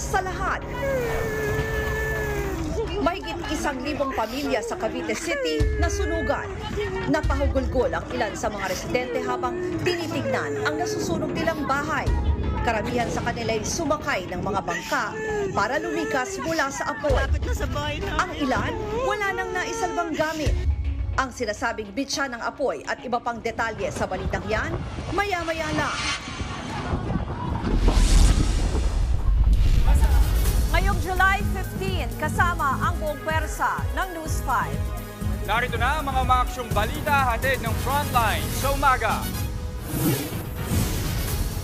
sa lahat. Mahigit 1,000 pamilya sa Cavite City na sunugan. Napahugulgol ang ilan sa mga residente habang tinitignan ang nasusunog nilang bahay. Karamihan sa kanila ay sumakay ng mga bangka para lumikas mula sa apoy. Ang ilan, wala nang naisalbang gamit. Ang sinasabing bitsa ng apoy at iba pang detalye sa balitang yan, maya-maya lang. Ngayong July 15, kasama ang buong pwersa ng News 5. Narito na ang mga maaksyong balita hatid ng Frontline sa umaga.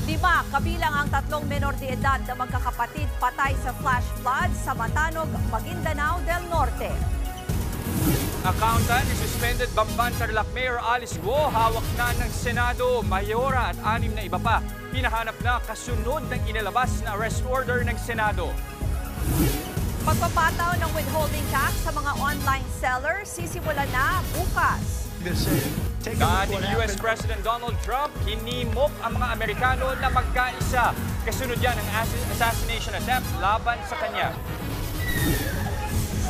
5, kabilang ang 3 menor de edad na magkakapatid patay sa flash flood sa Matanog, Maguindanao del Norte. Accountant ni suspended Bamban Tarlac Mayor Alice Guo, hawak na ng Senado, Mayora at 6 na iba pa. Hinahanap na kasunod ng inilabas na arrest order ng Senado. Pagpapataw ng withholding tax sa mga online sellers sisimulan na bukas. Dating US President Donald Trump, hinimok ang mga Amerikano na magkaisa. Kasunod yan ang assassination attempt laban sa kanya.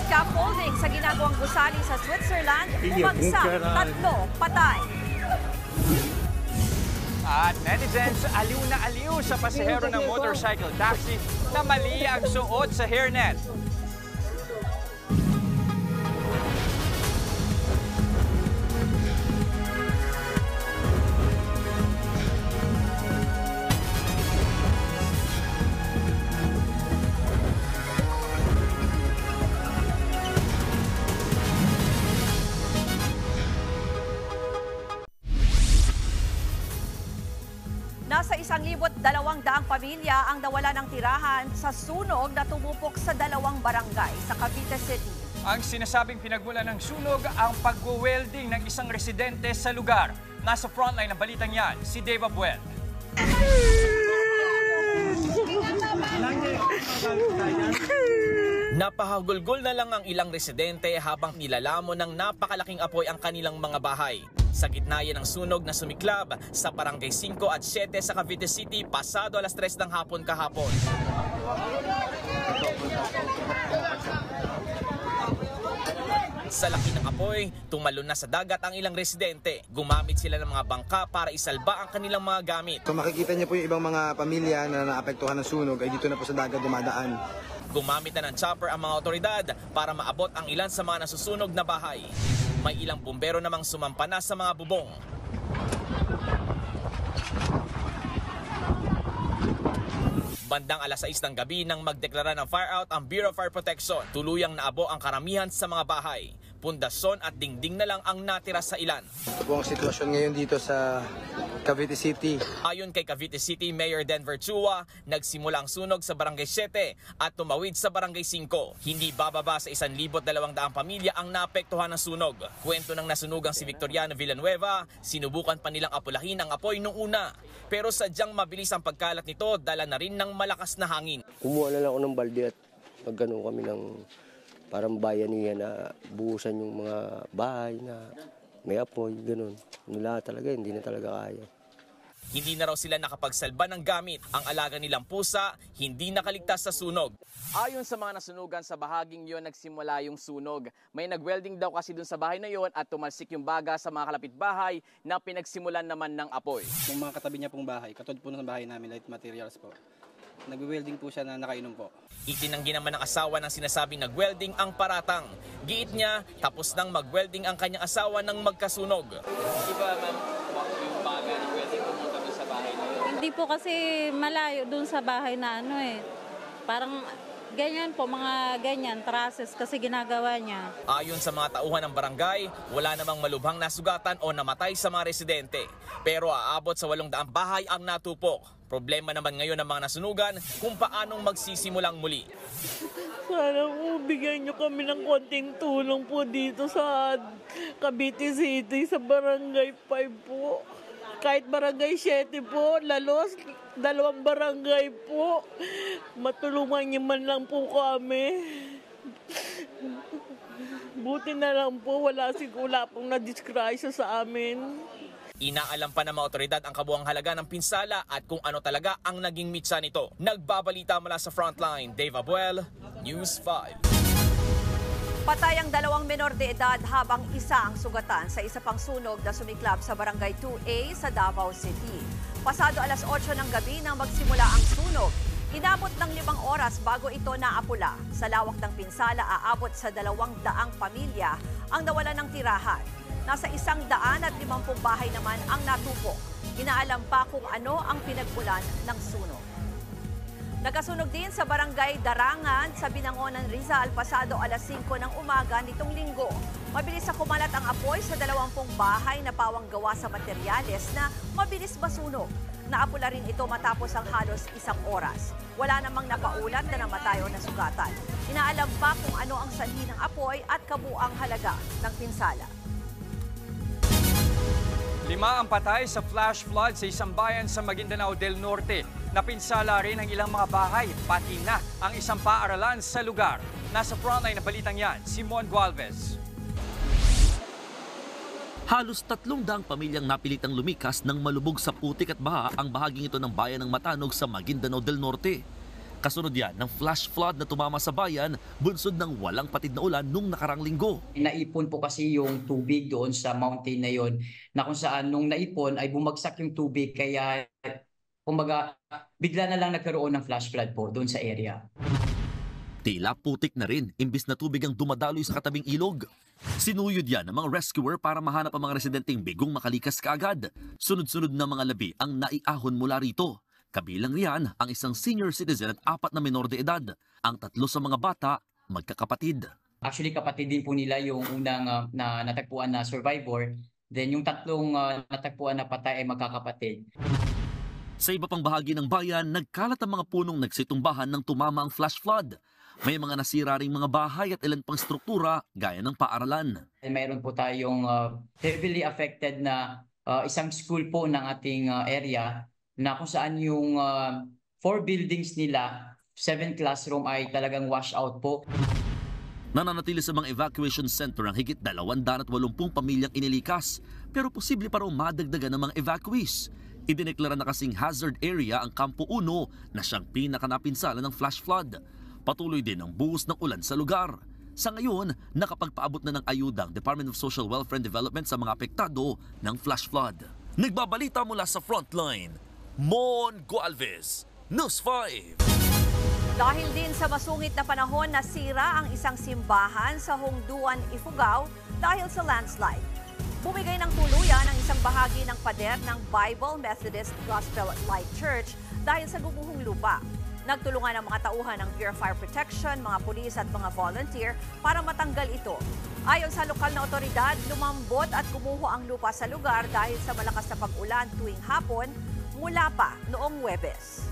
Scaffolding sa ginagawang gusali sa Switzerland, bumagsak, 3 patay. At netizens, aliw na aliw sa pasahero ng motorcycle taxi na mali ang suot sa hairnet. Nasa 1,200 pamilya ang nawala ng tirahan sa sunog na tumupok sa 2 barangay sa Cavite City. Ang sinasabing pinagmulan ng sunog ang pagwe-welding ng isang residente sa lugar. Nasa frontline ng balitang yan, si Dave Abuel. Napahagulgol na lang ang ilang residente habang nilalamon ng napakalaking apoy ang kanilang mga bahay. Sa gitna yan ng sunog na sumiklab sa Barangay 5 at 7 sa Cavite City pasado alas 3 ng hapon kahapon. Sa laki ng apoy, tumalon na sa dagat ang ilang residente. Gumamit sila ng mga bangka para isalba ang kanilang mga gamit. So makikita niyo po yung ibang mga pamilya na naapektuhan ng sunog ay dito na po sa dagat dumadaan. Gumamit na ng chopper ang mga otoridad para maabot ang ilan sa mga nasusunog na bahay. May ilang bumbero namang sumampa na sa mga bubong. Bandang alas 6 ng gabi nang magdeklara ng fire out ang Bureau of Fire Protection, tuluyang naabo ang karamihan sa mga bahay. Pundasyon at dingding na lang ang natira sa ilan. Ito po ang sitwasyon ngayon dito sa Cavite City. Ayon kay Cavite City Mayor Denver Chua, nagsimula ang sunog sa Barangay 7 at tumawid sa Barangay 5. Hindi bababa sa 1,200 pamilya ang naapektuhan ng sunog. Kwento ng nasunugang si Victoriano Villanueva, sinubukan pa nilang apulahin ang apoy nung una. Pero sadyang mabilis ang pagkalat nito, dala na rin ng malakas na hangin. Kumuha na lang ako ng balde at magano kami ng parang bayanihan na buhusan yung mga bahay na may apoy, gano'n. Wala talaga, hindi na talaga kaya. Hindi na raw sila nakapagsalba ng gamit. Ang alaga nilang pusa, hindi nakaligtas sa sunog. Ayon sa mga nasunugan sa bahaging yon, nagsimula yung sunog. May nag-welding daw kasi dun sa bahay na yon at tumalsik yung baga sa mga kalapit bahay na pinagsimulan naman ng apoy. Yung mga katabi niya pong bahay, katulad po ng bahay namin, light materials po. Nag-welding po siya na nakainom po. Itinanggi naman ng asawa ng sinasabing nag-welding ang paratang. Giit niya, tapos nang mag-welding ang kanyang asawa nang magkasunog. Di ba, ma'am, yung baga ni welding pumunta doon sa bahay na yun? Hindi po kasi malayo dun sa bahay na parang ganyan po, mga ganyan, trusses kasi ginagawa niya. Ayon sa mga tauhan ng barangay, wala namang malubhang nasugatan o namatay sa mga residente. Pero aabot sa 800 bahay ang natupok. Problema naman ngayon ng mga nasunugan kung paanong magsisimulang muli. Sana po bigyan niyo kami ng konting tulong po dito sa Cavite City, sa Barangay 5 po. Kahit Barangay 7 po, lalos, 2 barangay po. Matulungan niyo man lang po kami. Buti na lang po, wala pong na-disgrasya sa amin. Inaalam pa ng mga otoridad ang kabuang halaga ng pinsala at kung ano talaga ang naging mitsa nito. Nagbabalita mula sa Frontline, Dave Abuel, News 5. Patay ang 2 menor de edad habang isa ang sugatan sa isa pang sunog na sumiklab sa Barangay 2A sa Davao City. Pasado alas 8 ng gabi nang magsimula ang sunog. Inabot ng 5 oras bago ito naapula. Sa lawak ng pinsala, aabot sa 200 pamilya ang nawalan ng tirahan. Nasa 150 bahay naman ang natupok. Inaalam pa kung ano ang pinagmulan ng sunog. Nagkasunog din sa Barangay Darangan sa Binangonan, Rizal pasado alas 5 ng umaga nitong linggo. Mabilis na kumalat ang apoy sa 20 bahay na pawang gawa sa materyales na mabilis masunog. Naapula rin ito matapos ang halos 1 oras. Wala namang napaulat na namatay o nasugatan. Inaalam pa kung ano ang sanhi ng apoy at kabuang halaga ng pinsala. 5 ang patay sa flash flood sa isang bayan sa Maguindanao del Norte. Napinsala rin ang ilang mga bahay, pati na ang isang paaralan sa lugar. Nasa frontline na balitang yan, Simon Gualvez. Halos 300 pamilyang napilitang lumikas nang malubog sa putik at baha ang bahaging ito ng bayan ng Matanog sa Maguindanao del Norte. Kasunod yan ng flash flood na tumama sa bayan, bunsod ng walang patid na ulan nung nakarang linggo. Naipon po kasi yung tubig doon sa mountain na yon, na kung saan nung naipon ay bumagsak yung tubig kaya kumbaga bigla na lang nagkaroon ng flash flood po doon sa area. Tila putik na rin, imbis na tubig ang dumadaloy sa katabing ilog. Sinuyod yan ng mga rescuer para mahanap ang mga residenteng bigong makalikas kaagad. Sunod-sunod na mga labi ang naiahon mula rito. Kabilang riyan ang isang senior citizen at 4 na menor de edad. Ang 3 sa mga bata, magkakapatid. Actually kapatid din po nila yung unang na natagpuan na survivor. Then yung 3 natagpuan na patay ay magkakapatid. Sa iba pang bahagi ng bayan, nagkalat ang mga punong nagsitumbahan nang tumama ang flash flood. May mga nasira ring mga bahay at ilan pang struktura gaya ng paaralan. Mayroon po tayong heavily affected na isang school po ng ating area na kung saan yung 4 buildings nila, 7 classroom ay talagang wash out po. Nananatili sa mga evacuation center ang higit 280 pamilyang inilikas, pero posible pa raw madagdagan ng mga evacuees. Idineklara na kasing hazard area ang Campo 1 na siyang pinakanapinsala ng flash flood. Patuloy din ang buhos ng ulan sa lugar. Sa ngayon, nakapagpaabot na ng ayuda ang Department of Social Welfare and Development sa mga apektado ng flash flood. Nagbabalita mula sa Frontline, Mon Gualvez, News 5. Dahil din sa masungit na panahon, nasira ang isang simbahan sa Hongduan, Ifugao dahil sa landslide. Bumigay ng tuluyan ang isang bahagi ng pader ng Bible Methodist Gospel Light Church dahil sa gubuhong lupa. Nagtulungan ang mga tauhan ng Bureau of Fire Protection, mga pulis at mga volunteer para matanggal ito. Ayon sa lokal na otoridad, lumambot at kumuho ang lupa sa lugar dahil sa malakas na pag-ulan tuwing hapon mula pa noong Huwebes.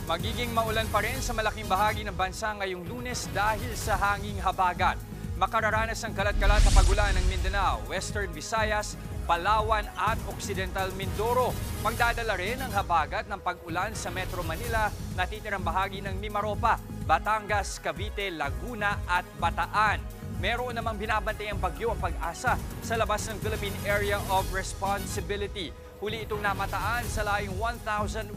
Magiging maulan pa rin sa malaking bahagi ng bansa ngayong Lunes dahil sa hanging habagat. Makararanas ang kalat-kalat na pag-ulan ng Mindanao, Western Visayas, Palawan at Occidental Mindoro. Magdadala rin ang habagat ng pag-ulan sa Metro Manila, natitirang bahagi ng Mimaropa, Batangas, Cavite, Laguna at Bataan. Meron namang binabantay ang bagyo ang Pag-asa sa labas ng Philippine Area of Responsibility. Huli itong namataan sa layong 1,100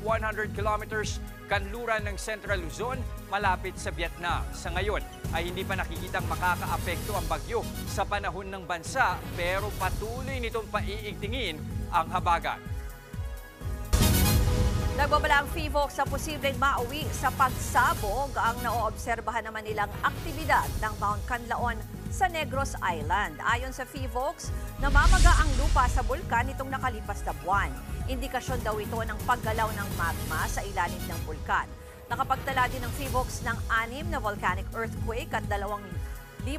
kilometers kanluran ng Central Luzon, malapit sa Vietnam. Sa ngayon ay hindi pa nakikitang makakaapekto ang bagyo sa panahon ng bansa, pero patuloy nitong paiigtingin ang habagat. Nagbabala ang FIVOC sa posibleng mauwi sa pagsabog ang naoobserbahan naman nilang aktibidad ng Mount Canlaon sa Negros Island. Ayon sa FIVOC, namamaga ang lupa sa bulkan itong nakalipas na buwan. Indikasyon daw ito ng paggalaw ng magma sa ilalim ng bulkan. Nakapagtala din ng FIVOC ng 6 na volcanic earthquake at 2,500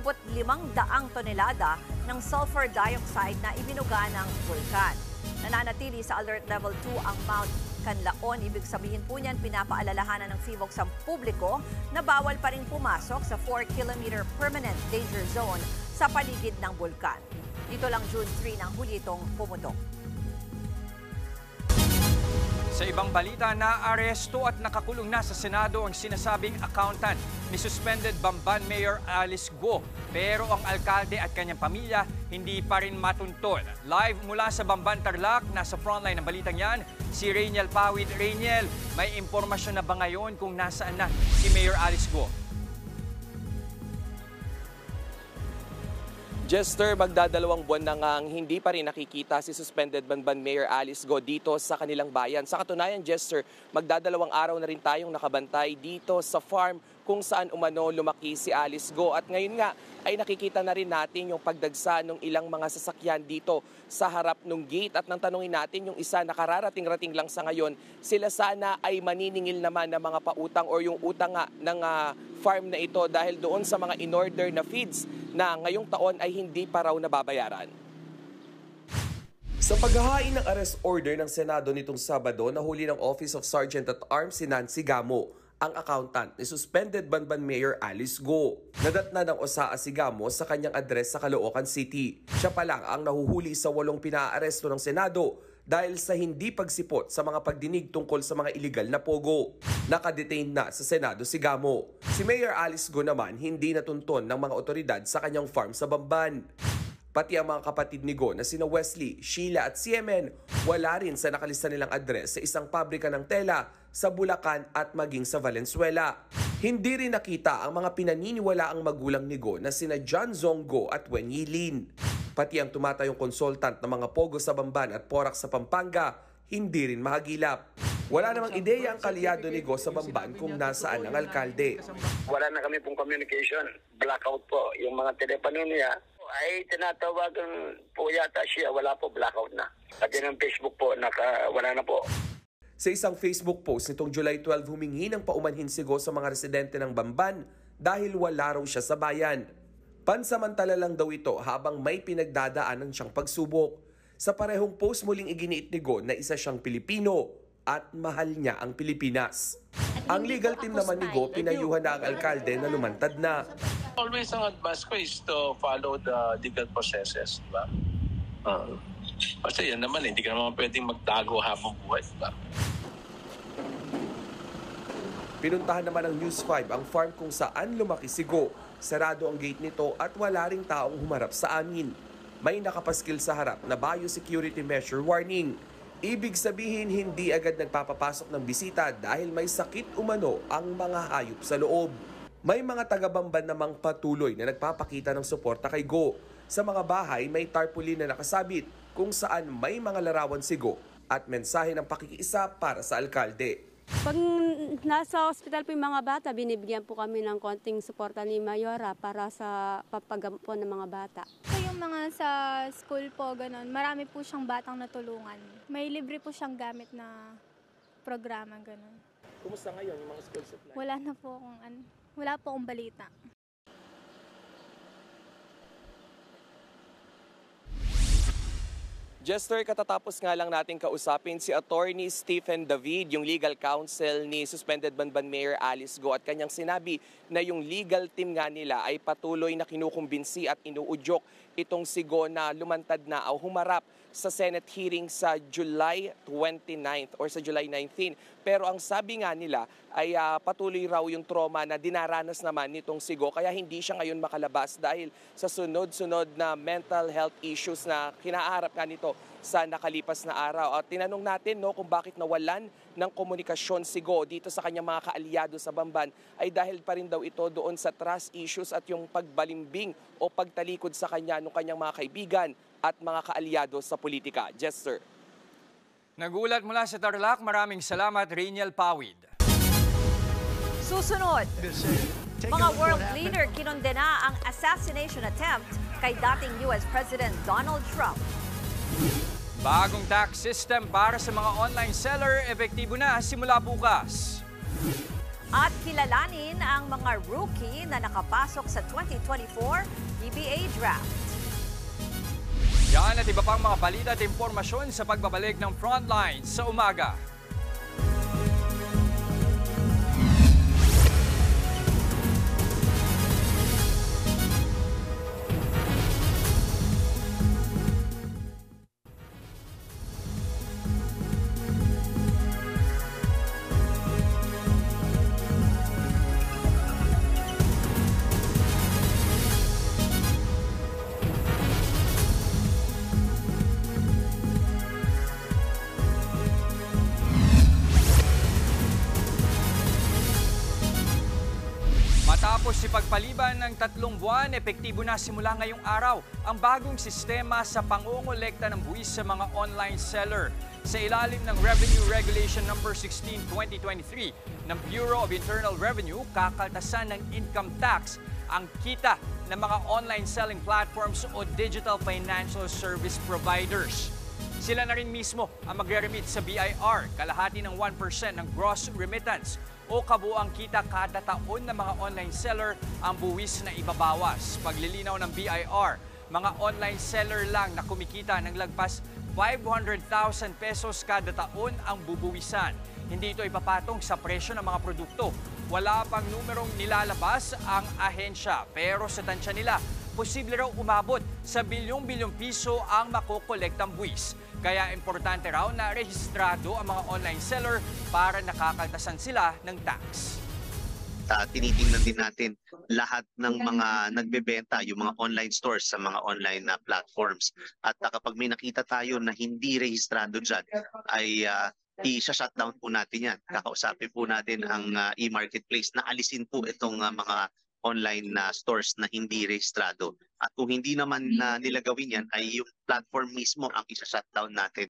tonelada ng sulfur dioxide na ibinuga ng bulkan. Nananatili sa alert level 2 ang Mount Canlaon. Ibig sabihin po niyan, pinapaalalahanan ng FIVOC sa publiko na bawal pa rin pumasok sa 4-kilometer permanent danger zone sa paligid ng bulkan. Dito lang June 3 nang huli itong pumutok. Sa ibang balita, naaresto at nakakulong na sa Senado ang sinasabing accountant ni suspended Bamban Mayor Alice Go. Pero ang alkalde at kanyang pamilya hindi pa rin matuntun. Live mula sa Bamban, Tarlac, nasa frontline ng balitang yan, si Rainiel Pawid. Rainiel, may impormasyon na ba ngayon kung nasaan na si Mayor Alice Go? Jester, magdadalawang buwan na ngang hindi pa rin nakikita si suspended Bamban Mayor Alice Go dito sa kanilang bayan. Sa katunayan, Jester, magdadalawang araw na rin tayong nakabantay dito sa farm kung saan umano lumaki si Alice Go. At ngayon nga ay nakikita na rin natin yung pagdagsa ng ilang mga sasakyan dito sa harap ng gate. At nang tanungin natin yung isa nakararating-rating lang sa ngayon, sila sana ay maniningil naman ng mga pautang o yung utang nga ng farm na ito dahil doon sa mga in-order na feeds na ngayong taon ay hindi pa raw nababayaran. Sa paghahain ng arrest order ng Senado nitong Sabado, nahuli ng Office of Sergeant at Arms si Nancy Gamo, ang accountant ni suspended Bamban Mayor Alice Go. Nadatna ng OSAA si Gamo sa kanyang address sa Caloocan City. Siya pa lang ang nahuhuli sa 8 pinaaresto ng Senado dahil sa hindi pagsipot sa mga pagdinig tungkol sa mga illegal na pogo. Nakadetain na sa Senado si Gamo. Si Mayor Alice Go naman hindi natunton ng mga otoridad sa kanyang farm sa Bamban. Pati ang mga kapatid ni Go na sina Wesley, Sheila at CMN wala rin sa nakalista nilang address sa isang pabrika ng tela sa Bulacan at maging sa Valenzuela. Hindi rin nakita ang mga pinaniniwalaang magulang ni Go na sina John Zongo at Wen Yilin. Pati ang tumatayong consultant ng mga pogo sa Bamban at Porac sa Pampanga, hindi rin mahagilap. Wala namang ideya ang kalyado ni Go sa Bamban kung nasaan ang alkalde. Wala na kami pong communication. Blackout po. Yung mga telepono niya ay tinatawagan po yata siya. Wala po, blackout na. Pati ng Facebook po, wala na po. Sa isang Facebook post nitong July 12, humingi ng paumanhin si Go sa mga residente ng Bamban dahil wala raw siya sa bayan. Pansamantala lang daw ito habang may pinagdadaanan siyang pagsubok. Sa parehong post muling iginiit ni Go na isa siyang Pilipino at mahal niya ang Pilipinas. Ang legal team naman ni Go pinayuhan na ang alkalde na lumantad na. Always ang advice ko is to follow the legal processes, diba? Kasi yan naman, hindi ka naman pwedeng magtago habang buhay, diba? Pinuntahan naman ng News 5 ang farm kung saan lumaki si Go. Sarado ang gate nito at wala ring taong humarap sa amin. May nakapaskil sa harap na biosecurity measure warning. Ibig sabihin hindi agad nagpapapasok ng bisita dahil may sakit umano ang mga hayop sa loob. May mga taga-Bamban namang patuloy na nagpapakita ng suporta kay Go. Sa mga bahay may tarpaulin na nakasabit kung saan may mga larawan si Go at mensahe ng pakikiisa para sa alkalde. Pag nasa ospital po yung mga bata, binibigyan po kami ng konting suporta ni Mayora para sa papagamot po ng mga bata. So yung mga sa school po, ganun, marami po siyang batang natulungan. May libre po siyang gamit na programa, ganun. Kumusta ngayon yung mga school supply? Wala po akong balita. Jester, katatapos nga lang natin kausapin si Attorney Stephen David, yung legal counsel ni suspended Bamban Mayor Alice Go, at kanyang sinabi na yung legal team nga nila ay patuloy na kinukumbinsi at inuudyok itong si Go na lumantad na o humarap sa Senate hearing sa July 29th or sa July 19. Pero ang sabi nga nila ay patuloy raw yung trauma na dinaranas naman nitong si Go, kaya hindi siya ngayon makalabas dahil sa sunod-sunod na mental health issues na kinaharap nga nito sa nakalipas na araw. At tinanong natin kung bakit nawalan ng komunikasyon si Go dito sa kanyang mga kaalyado sa Bamban ay dahil pa rin daw ito doon sa trust issues at yung pagbalimbing o pagtalikod sa kanya ng kanyang mga kaibigan at mga kaalyado sa politika. Jester. Nagulat mula sa Tarlac, maraming salamat, Rainiel Pawid. Susunod, mga world leader kinondena ang assassination attempt kay dating US President Donald Trump. Bagong tax system para sa mga online seller, epektibo na simula bukas. At kilalanin ang mga rookie na nakapasok sa 2024 PBA Draft. Yan at iba pang mga balita at impormasyon sa pagbabalik ng Frontline sa umaga. Matapos ipagpaliban ng 3 buwan, epektibo na simula ngayong araw ang bagong sistema sa pangongolekta ng buwis sa mga online seller. Sa ilalim ng Revenue Regulation No. 16/2023 ng Bureau of Internal Revenue, kakaltasan ng income tax ang kita ng mga online selling platforms o digital financial service providers. Sila na rin mismo ang magre-remit sa BIR, kalahati ng 1% ng gross remittance o kabuuang kita kada taon ng mga online seller ang buwis na ibabawas. Paglilinaw ng BIR, mga online seller lang na kumikita ng lagpas 500,000 pesos kada taon ang bubuwisan. Hindi ito ipapatong sa presyo ng mga produkto. Wala pang numerong nilalabas ang ahensya, pero sa tansya nila, posible raw umabot sa bilyong-bilyong piso ang makokolektang buwis. Kaya importante raw na rehistrado ang mga online seller para nakakaltasan sila ng tax. Tinitingnan din natin lahat ng mga nagbebenta, yung mga online stores sa mga online platforms. At kapag may nakita tayo na hindi rehistrado dyan, ay i-shutdown po natin yan. Kakausapin po natin ang e-marketplace na alisin po itong mga online stores na hindi rehistrado. At kung hindi naman nila gawin yan, ay yung platform mismo ang isa-shutdown natin.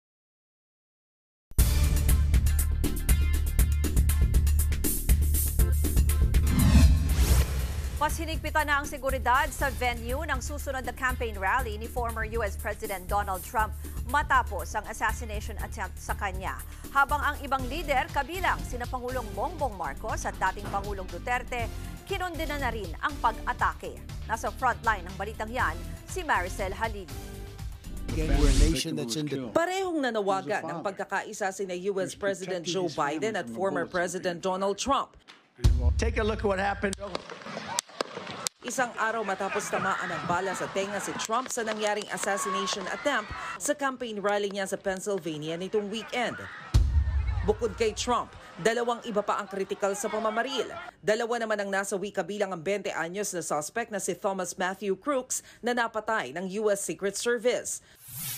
Mas hinigpitan na ang seguridad sa venue ng susunod na campaign rally ni former US President Donald Trump matapos ang assassination attempt sa kanya. Habang ang ibang lider, kabilang sina Pangulong Bongbong Marcos at dating Pangulong Duterte, kinondena na rin ang pag-atake. Nasa frontline ng balitang yan, si Maricel Halili. Parehong nanawagan ng pagkakaisa sina US President Joe Biden at former President Donald Trump. Take a look at what happened. Isang araw matapos tamaan ng bala sa tenga si Trump sa nangyaring assassination attempt sa campaign rally niya sa Pennsylvania nitong weekend. Bukod kay Trump, 2 iba pa ang kritikal sa pamamaril. 2 naman ang nasawi kabilang ang 20 anyos na suspect na si Thomas Matthew Crooks na napatay ng US Secret Service.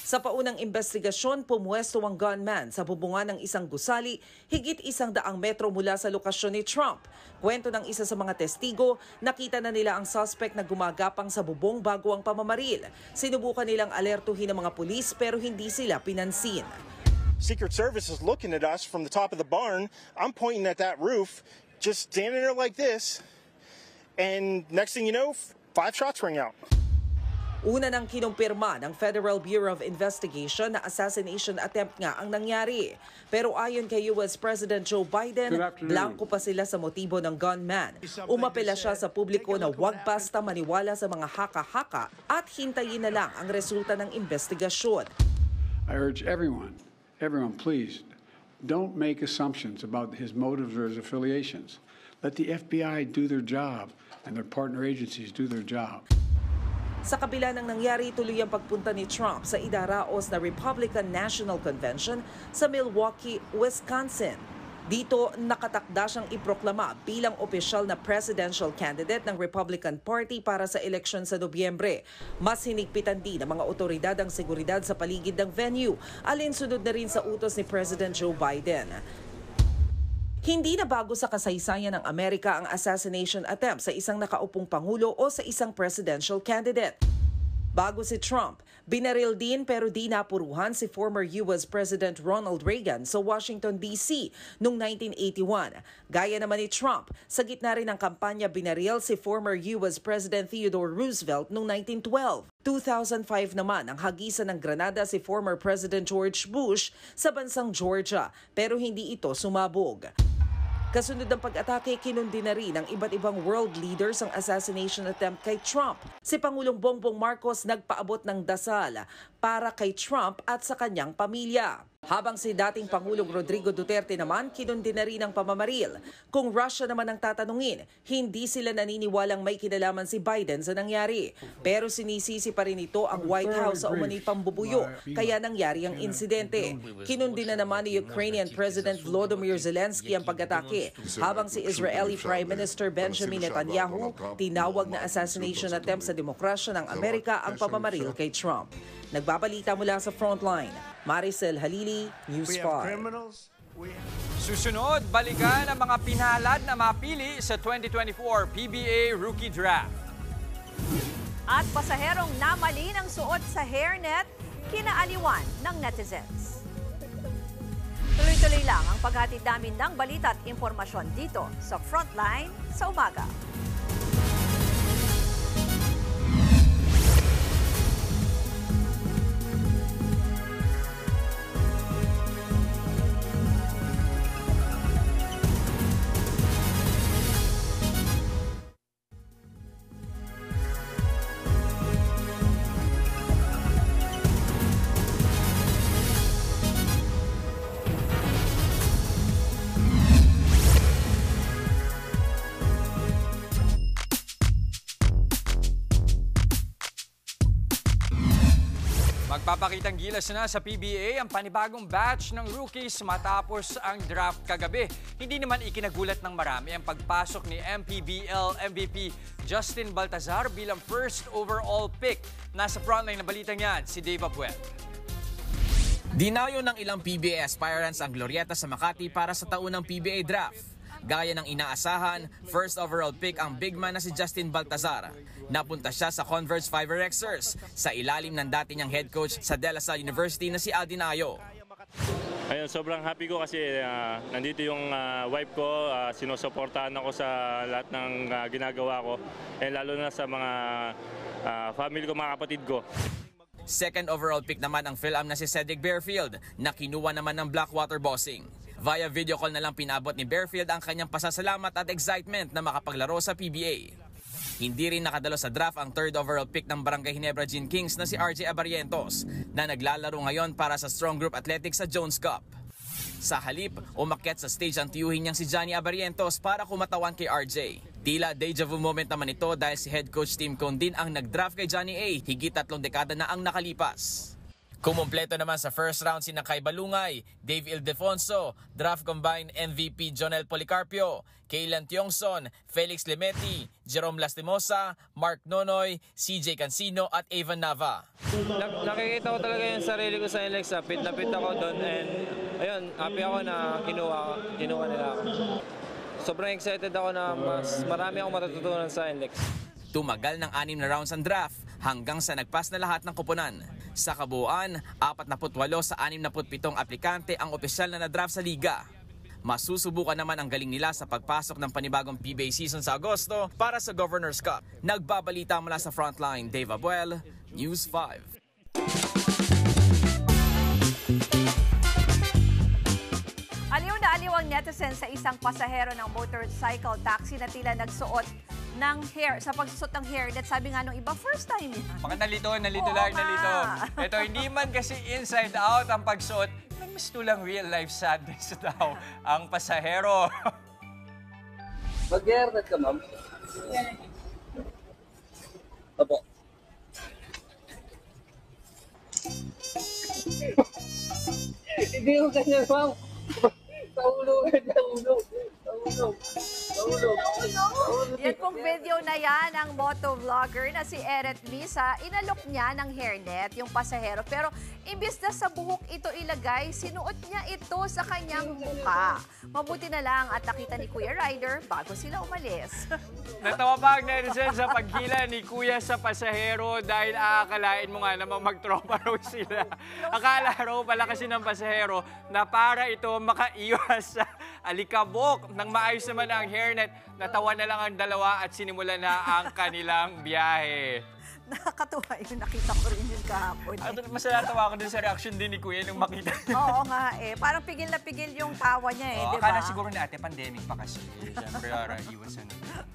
Sa paunang investigasyon, pumuwesto ang gunman sa bubungan ng isang gusali higit 100 metro mula sa lokasyon ni Trump. Kwento ng isa sa mga testigo, nakita na nila ang suspect na gumagapang sa bubong bago ang pamamaril. Sinubukan nilang alertuhin ng mga pulis pero hindi sila pinansin. Secret Service is looking at us from the top of the barn. I'm pointing at that roof, just standing there like this. And next thing you know, 5 shots ring out. Una nang kinumpirma ng Federal Bureau of Investigation na assassination attempt nga ang nangyari. Pero ayon kay US President Joe Biden, blanco pa sila sa motibo ng gunman. Umapela siya sa publiko na huwag basta maniwala sa mga haka-haka at hintayin na lang ang resulta ng investigasyon. I urge everyone please, don't make assumptions about his motives or his affiliations. Let the FBI do their job and their partner agencies do their job. Sa kabila ng nangyari, tuloy ang pagpunta ni Trump sa idaraos na Republican National Convention sa Milwaukee, Wisconsin. Dito, nakatakda siyang iproklama bilang opisyal na presidential candidate ng Republican Party para sa eleksyon sa Nobyembre. Mas hinigpitan din ng mga otoridad ang seguridad sa paligid ng venue, alinsunod na rin sa utos ni President Joe Biden. Hindi na bago sa kasaysayan ng Amerika ang assassination attempt sa isang nakaupong pangulo o sa isang presidential candidate. Bago si Trump, binaril din pero di napuruhan si former US President Ronald Reagan sa Washington, D.C. noong 1981. Gaya naman ni Trump, sa gitna rin ng kampanya binaril si former US President Theodore Roosevelt noong 1912. 2005 naman ang hagisan ng granada si former President George Bush sa bansang Georgia pero hindi ito sumabog. Kasunod ng pag-atake, kinundi na rin ng iba't ibang world leaders ang assassination attempt kay Trump. Si Pangulong Bongbong Marcos nagpaabot ng dasal para kay Trump at sa kanyang pamilya. Habang si dating Pangulong Rodrigo Duterte naman, kinundi na rin ang pamamaril. Kung Russia naman ang tatanungin, hindi sila naniniwalang may kinalaman si Biden sa nangyari. Pero sinisisi pa rin ito ang White House sa umano'y pambubuyo, kaya nangyari ang insidente. Kinundi na naman ni Ukrainian President Volodymyr Zelensky ang pag-atake, habang si Israeli Prime Minister Benjamin Netanyahu tinawag na assassination attempt sa demokrasya ng Amerika ang pamamaril kay Trump. Nagbabalita mula sa Frontline, Maricel Halili, News 5. Susunod, balikan ang mga pinalad na mapili sa 2024 PBA Rookie Draft. At pasaherong namali ng suot sa hairnet, kinaaliwan ng netizens. Tuloy-tuloy lang ang paghatid namin ng balita at impormasyon dito sa Frontline sa umaga. Magpapakitang gilas na sa PBA ang panibagong batch ng rookies matapos ang draft kagabi. Hindi naman ikinagulat ng marami ang pagpasok ni MPBL MVP Justin Baltazar bilang first overall pick. Nasa frontline na balita niyan si Dave Abuel. Dinayo ng ilang PBA aspirants ang Glorieta sa Makati para sa taunang PBA draft. Gaya ng inaasahan, first overall pick ang big man na si Justin Baltazar. Napunta siya sa Converge Fiber Xers sa ilalim ng dati niyang head coach sa De La Salle University na si Aldin Ayo. Ayun, sobrang happy ko kasi nandito yung wife ko, sinusuportahan ako sa lahat ng ginagawa ko, lalo na sa mga family ko, mga kapatid ko. Second overall pick naman ang Phil-Am na si Cedric Bearfield na kinuha naman ng Blackwater Bossing. Via video call na lang pinabot ni Bearfield ang kanyang pasasalamat at excitement na makapaglaro sa PBA. Hindi rin nakadalo sa draft ang third overall pick ng Barangay Ginebra Gin Kings na si RJ Abarientos na naglalaro ngayon para sa Strong Group Athletics sa Jones Cup. Sa halip, umakyat sa stage ang tiyuhin niyang si Johnny Abarientos para kumatawan kay RJ. Tila deja vu moment naman ito dahil si head coach Tim Cone din ang nag-draft kay Johnny A. Higit 3 dekada na ang nakalipas. Kumumpleto naman sa first round sina Kai Balungay, Dave Ildefonso, draft combine MVP Jonel Policarpio, Kaylan Tiongson, Felix Lemeti, Jerome Lastimosa, Mark Nonoy, CJ Cancino at Evan Nava. Nakikita ko talaga yung sarili ko sa NLEX. Pit na pit ako doon and ayun, happy ako na kinuha nila ako. Sobrang excited ako na mas marami akong matututunan sa NLEX. Tumagal ng 6 na rounds ang draft hanggang sa nagpas na lahat ng koponan. Sa kabuuan, 48 sa 67 aplikante ang opisyal na na-draft sa liga. Masusubukan naman ang galing nila sa pagpasok ng panibagong PBA season sa Agosto para sa Governor's Cup. Nagbabalita mula sa Frontline, Dave Abuel, News 5. Aliw na aliw ang netizen sa isang pasahero ng motorcycle taxi na tila nagsuot ng hair, sa pagsusot ng hairnet. Sabi nga nung iba, first time yan. Baka nalito lang. Ito, hindi man kasi inside out ang pagsuot, may gusto lang real life sadness daw ang pasahero. Mag-hairnet ka, ma'am? Opo. Hindi ko ganyan, ma'am. Sa ulo. Yan pong video na yan ang motovlogger na si Eret Misa. Inalok niya ng hairnet yung pasahero. Pero imbis na sa buhok ito ilagay, sinuot niya ito sa kanyang mukha. Mabuti na lang at nakita ni Kuya Ryder bago sila umalis. Natawa pa ang netizen sa paghila ni Kuya sa pasahero dahil aakalain mo nga naman magtropa raw sila. Akala raw pala kasi ng pasahero na para ito makaiwas sa alikabok ng maayos naman ang hairnet. Natawa na lang ang dalawa at sinimulan na ang kanilang biyahe. Nakakatuwa yung nakita ko rin yun kahapon. Mas natawa ko din sa reaction din ni Kuya nung makita niya. Oo nga eh. Parang pigil na pigil yung tawa niya eh, di ba? Akala siguro na pandemic pa kasi. Siyempre, iwasan na.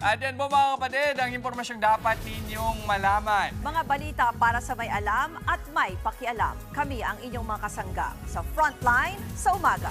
At yan po mga kapatid, ang impormasyong dapat ninyong malaman. Mga balita para sa may alam at may pakialam. Kami ang inyong mga kasangga sa Frontline sa umaga.